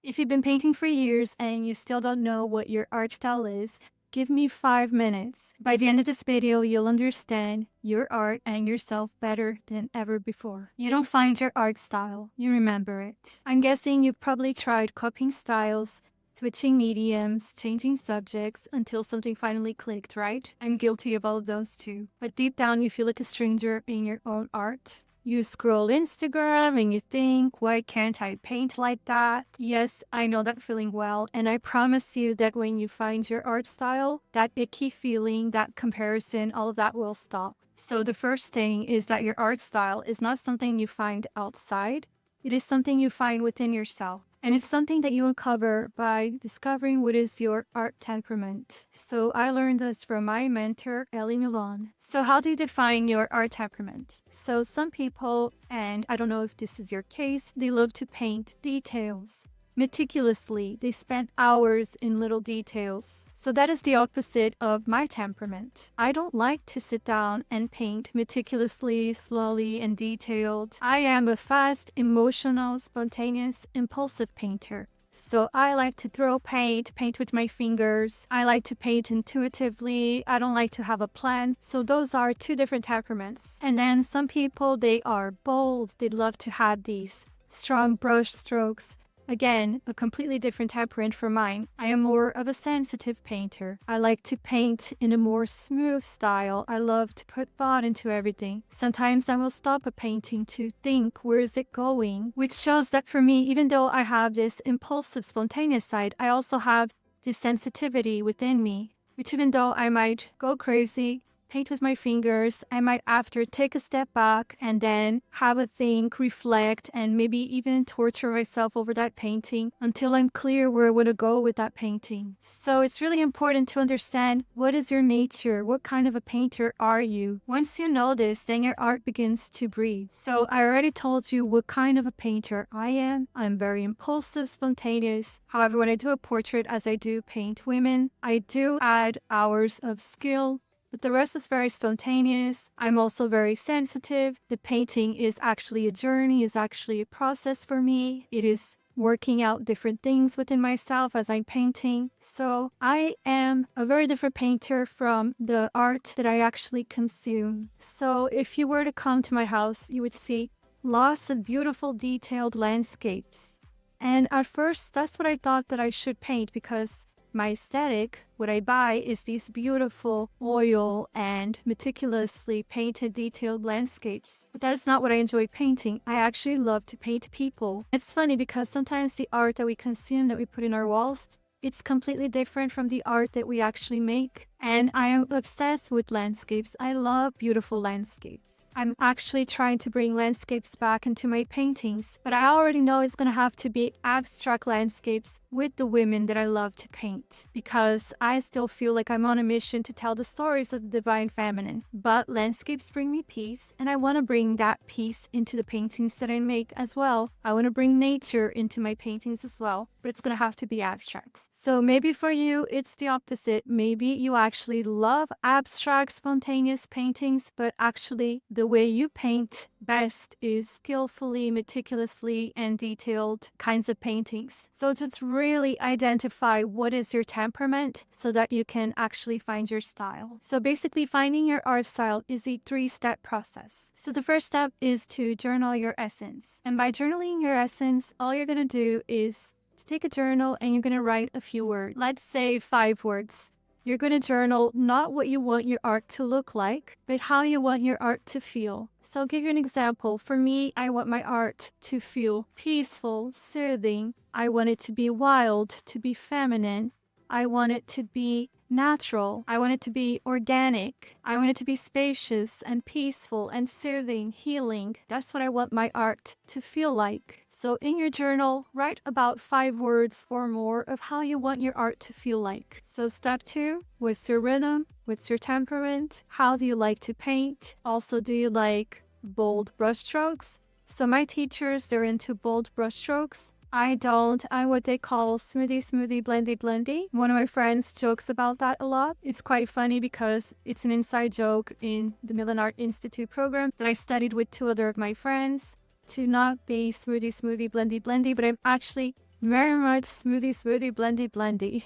If you've been painting for years and you still don't know what your art style is, give me 5 minutes. By the end of this video, you'll understand your art and yourself better than ever before. You don't find your art style, you remember it. I'm guessing you've probably tried copying styles, switching mediums, changing subjects until something finally clicked, right? I'm guilty of all of those too. But deep down, you feel like a stranger in your own art. You scroll Instagram and you think, why can't I paint like that? Yes, I know that feeling well. And I promise you that when you find your art style, that icky feeling, that comparison, all of that will stop. So the first thing is that your art style is not something you find outside. It is something you find within yourself. And it's something that you uncover by discovering what is your art temperament. So I learned this from my mentor, Ellie Milan. So how do you define your art temperament? So some people, and I don't know if this is your case, they love to paint details meticulously. They spend hours in little details. So that is the opposite of my temperament. I don't like to sit down and paint meticulously, slowly, and detailed. I am a fast, emotional, spontaneous, impulsive painter. So I like to throw paint with my fingers. I like to paint intuitively. I don't like to have a plan. So those are two different temperaments. And then some people, they are bold. They love to have these strong brush strokes. Again, a completely different temperament from mine. I am more of a sensitive painter. I like to paint in a more smooth style. I love to put thought into everything. Sometimes I will stop a painting to think, where is it going? Which shows that for me, even though I have this impulsive, spontaneous side, I also have this sensitivity within me, which even though I might go crazy, paint with my fingers, I might after take a step back and then have a think, reflect, and maybe even torture myself over that painting until I'm clear where I want to go with that painting. So it's really important to understand, what is your nature? What kind of a painter are you? Once you know this, then your art begins to breathe. So I already told you what kind of a painter I am. I'm very impulsive, spontaneous. However, when I do a portrait, as I do paint women, I do add hours of skill, but the rest is very spontaneous. I'm also very sensitive. The painting is actually a journey, is actually a process for me. It is working out different things within myself as I'm painting. So I am a very different painter from the art that I actually consume. So if you were to come to my house, you would see lots of beautiful detailed landscapes. And at first, that's what I thought that I should paint, because my aesthetic, what I buy, is these beautiful oil and meticulously painted detailed landscapes. But that is not what I enjoy painting. I actually love to paint people. It's funny because sometimes the art that we consume, that we put in our walls, it's completely different from the art that we actually make. And I am obsessed with landscapes. I love beautiful landscapes. I'm actually trying to bring landscapes back into my paintings, but I already know it's going to have to be abstract landscapes with the women that I love to paint, because I still feel like I'm on a mission to tell the stories of the divine feminine. But landscapes bring me peace, and I want to bring that peace into the paintings that I make as well. I want to bring nature into my paintings as well, but it's going to have to be abstract. So maybe for you, it's the opposite. Maybe you actually love abstract, spontaneous paintings, but actually the way you paint best is skillfully, meticulously, and detailed kinds of paintings. So just really identify what is your temperament so that you can actually find your style. So basically, finding your art style is a 3-step process. So the first step is to journal your essence. And by journaling your essence, all you're going to do is to take a journal and you're going to write a few words. Let's say 5 words. You're going to journal not what you want your art to look like, but how you want your art to feel. So I'll give you an example. For me, I want my art to feel peaceful, soothing. I want it to be wild, to be feminine. I want it to be natural. I want it to be organic. I want it to be spacious and peaceful and soothing, healing. That's what I want my art to feel like. So in your journal, write about 5 words or more of how you want your art to feel like. So step 2, what's your rhythm? What's your temperament? How do you like to paint? Also, do you like bold brushstrokes? So my teachers, they're into bold brushstrokes. I don't. I'm what they call smoothie, blendy. One of my friends jokes about that a lot. It's quite funny because it's an inside joke in the Milan Art Institute program that I studied with 2 other of my friends, to not be smoothie, blendy, but I'm actually very much smoothie, blendy.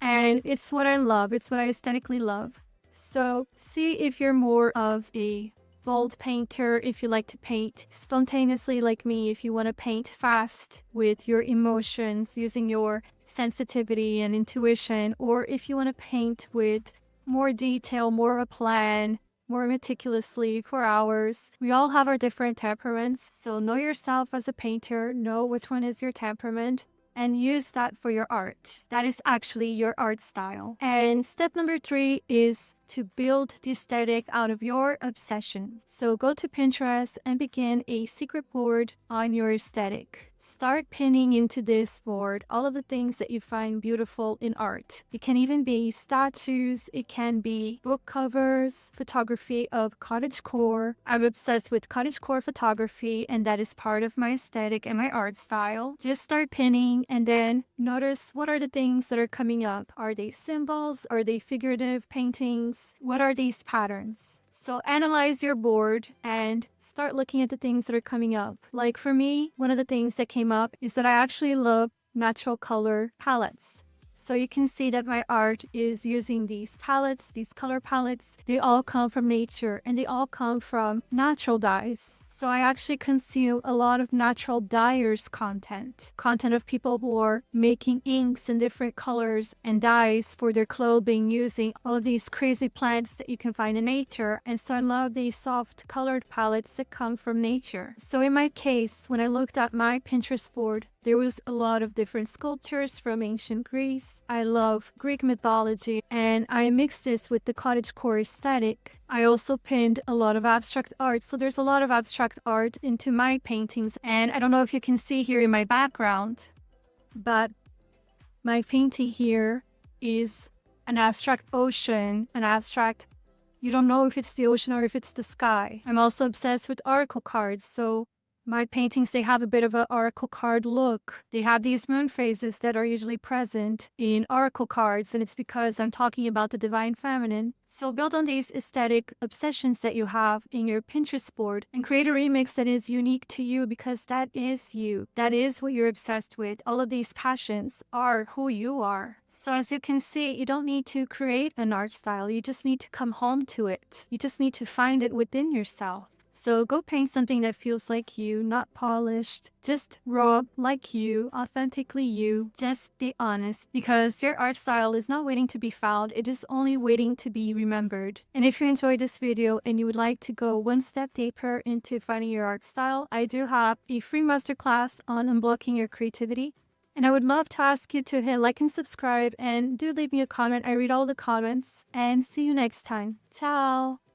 And it's what I love. It's what I aesthetically love. So see if you're more of a bold painter, if you like to paint spontaneously like me, if you want to paint fast with your emotions, using your sensitivity and intuition, or if you want to paint with more detail, more of a plan, more meticulously for hours. We all have our different temperaments, so know yourself as a painter, know which one is your temperament, and use that for your art. That is actually your art style. And step number 3 is to build the aesthetic out of your obsessions. So go to Pinterest and begin a secret board on your aesthetic. Start pinning into this board all of the things that you find beautiful in art. It can even be statues, it can be book covers, photography of cottagecore. I'm obsessed with cottagecore photography, and that is part of my aesthetic and my art style. Just start pinning and then notice what are the things that are coming up. Are they symbols? Are they figurative paintings? What are these patterns? So analyze your board and start looking at the things that are coming up. Like for me, one of the things that came up is that I actually love natural color palettes. So you can see that my art is using these palettes, these color palettes. They all come from nature and they all come from natural dyes. So I actually consume a lot of natural dyers content of people who are making inks in different colors and dyes for their clothing using all of these crazy plants that you can find in nature. And so I love these soft colored palettes that come from nature. So in my case, when I looked at my Pinterest board, there was a lot of different sculptures from ancient Greece. I love Greek mythology, and I mixed this with the cottagecore aesthetic. I also pinned a lot of abstract art. So there's a lot of abstract art into my paintings. And I don't know if you can see here in my background, but my painting here is an abstract ocean, an abstract, you don't know if it's the ocean or if it's the sky. I'm also obsessed with oracle cards. So my paintings, they have a bit of an oracle card look. They have these moon phases that are usually present in oracle cards, and it's because I'm talking about the divine feminine. So build on these aesthetic obsessions that you have in your Pinterest board and create a remix that is unique to you, because that is you. That is what you're obsessed with. All of these passions are who you are. So as you can see, you don't need to create an art style. You just need to come home to it. You just need to find it within yourself. So go paint something that feels like you, not polished, just raw, like you, authentically you. Just be honest, because your art style is not waiting to be found. It is only waiting to be remembered. And if you enjoyed this video and you would like to go one step deeper into finding your art style, I do have a free masterclass on unblocking your creativity. And I would love to ask you to hit like and subscribe, and do leave me a comment. I read all the comments, and see you next time. Ciao!